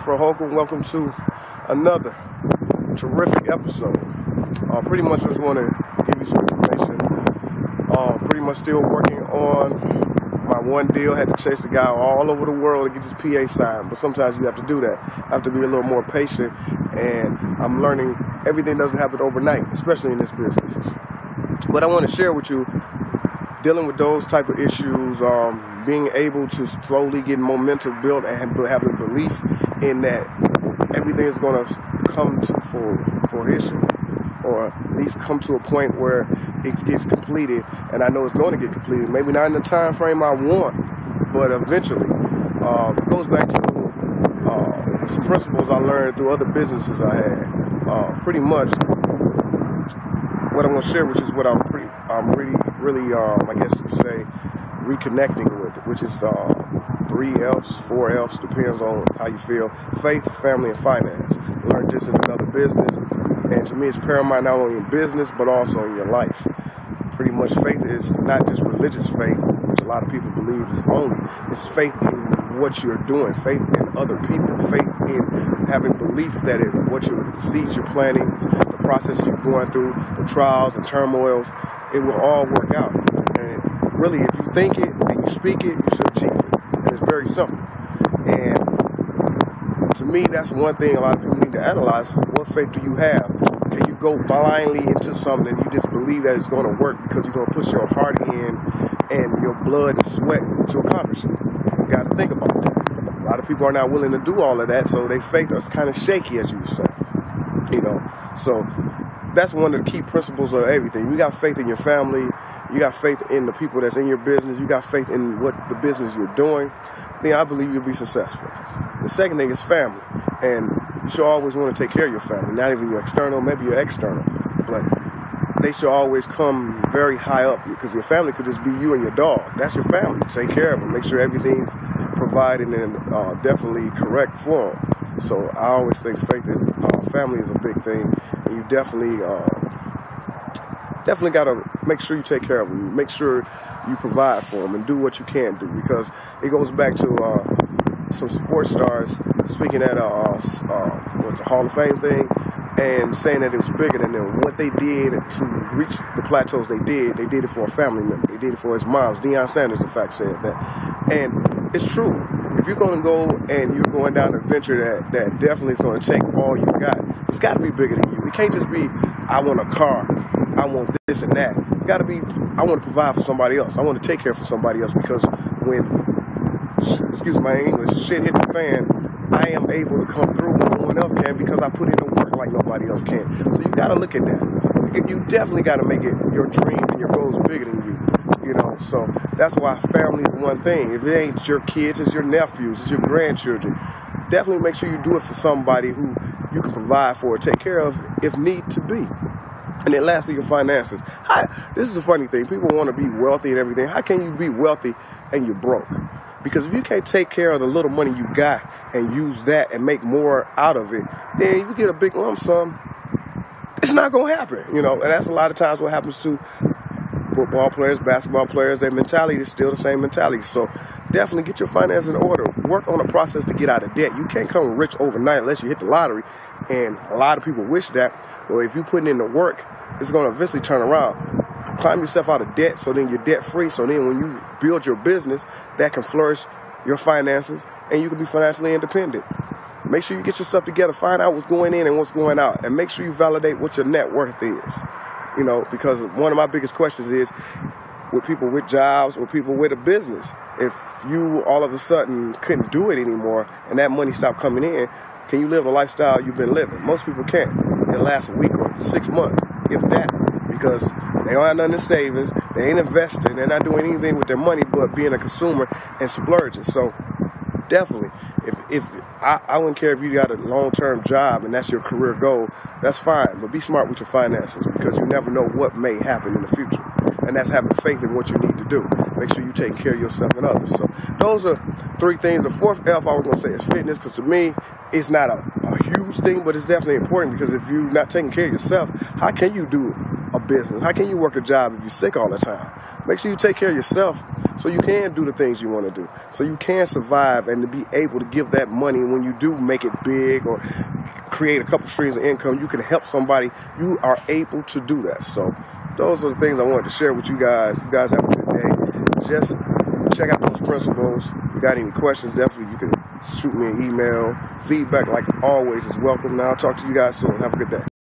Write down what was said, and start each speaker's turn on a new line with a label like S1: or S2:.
S1: Christopher Holcomb. Welcome to another terrific episode. Pretty much just want to give you some information. Pretty much still working on my one deal. Had to chase the guy all over the world to get his PA signed, but sometimes you have to do that. I have to be a little more patient, and I'm learning everything doesn't happen overnight, especially in this business. But I want to share with you, dealing with those type of issues, being able to slowly get momentum built and having belief in that everything is going to come to fruition, or at least come to a point where it gets completed. And I know it's going to get completed. Maybe not in the time frame I want, but eventually. It goes back to some principles I learned through other businesses I had. Pretty much what I'm going to share, which is what I'm really, I guess you could say, reconnecting with, which is 3 F's, 4 F's, depends on how you feel: faith, family, and finance. I learned this in another business, and to me it's paramount not only in business but also in your life. Pretty much faith is not just religious faith, which a lot of people believe is only. It's faith in what you're doing, faith in other people, faith in having belief that the seeds you're planting, the process you're going through, the trials and turmoils, it will all work out. And really, if you think it and you speak it, you should achieve it. And it's very simple. And to me, that's one thing a lot of people need to analyze. What faith do you have? Can you go blindly into something and you just believe that it's going to work because you're going to put your heart in and your blood and sweat to accomplish it? You got to think about that. A lot of people are not willing to do all of that, so their faith is kind of shaky, as you would say. So that's one of the key principles of everything. You got faith in your family. You got faith in the people that's in your business. You got faith in what the business you're doing. Then I believe you'll be successful. The second thing is family. And you should always want to take care of your family. Not even your external, maybe your external. But they should always come very high up, because your family could just be you and your dog. That's your family. Take care of them. Make sure everything's provided in definitely correct form. So I always think family is a big thing. And you definitely got to make sure you take care of them. Make sure you provide for them and do what you can do, because it goes back to some sports stars speaking at what's the Hall of Fame thing, and saying that it was bigger than them. What they did to reach the plateaus they did it for a family member. They did it for his moms. Deion Sanders, in fact, said that. And it's true. If you're going to go and you're going down a venture that definitely is going to take all you got, it's got to be bigger than you. It can't just be, I want a car, I want this and that. It's got to be, I want to provide for somebody else. I want to take care for somebody else, because when, excuse my English, shit hit the fan, I am able to come through when no one else can, because I put in the work like nobody else can. So you got to look at that. You definitely got to make it your dreams and your goals bigger than you. So that's why family is one thing. If it ain't your kids, it's your nephews, it's your grandchildren. Definitely make sure you do it for somebody who you can provide for, take care of if need to be. And then lastly, your finances. This is a funny thing. People want to be wealthy and everything. How can you be wealthy and you're broke? Because if you can't take care of the little money you got and use that and make more out of it, then if you get a big lump sum, it's not going to happen. And that's a lot of times what happens to football players, basketball players. Their mentality is still the same mentality. So definitely get your finances in order. Work on a process to get out of debt. You can't come rich overnight unless you hit the lottery. And a lot of people wish that. Well, if you're putting in the work, it's going to eventually turn around. Climb yourself out of debt, so then you're debt free. So then when you build your business, that can flourish your finances and you can be financially independent. Make sure you get yourself together. Find out what's going in and what's going out. And make sure you validate what your net worth is. Because one of my biggest questions is, with people with jobs or people with a business, if you all of a sudden couldn't do it anymore and that money stopped coming in, can you live the lifestyle you've been living? Most people can't. It lasts a week or 6 months, if that, because they don't have nothing in savings, they ain't investing, they're not doing anything with their money but being a consumer and splurging. So definitely, if I wouldn't care if you got a long-term job and that's your career goal, that's fine. But be smart with your finances, because you never know what may happen in the future. And that's having faith in what you need to do. Make sure you take care of yourself and others. So those are 3 things. The 4th F I was going to say is fitness, because to me, it's not a huge thing, but it's definitely important, because if you're not taking care of yourself, how can you do a business? How can you work a job if you're sick all the time? Make sure you take care of yourself so you can do the things you want to do, so you can survive and to be able to give that money when you do make it big or create a couple streams of income. You can help somebody. You are able to do that. So those are the things I wanted to share with you guys. You guys have a good day. Just check out those principles. If you got any questions, definitely you can shoot me an email. Feedback, like always, is welcome. Now I'll talk to you guys soon. Have a good day.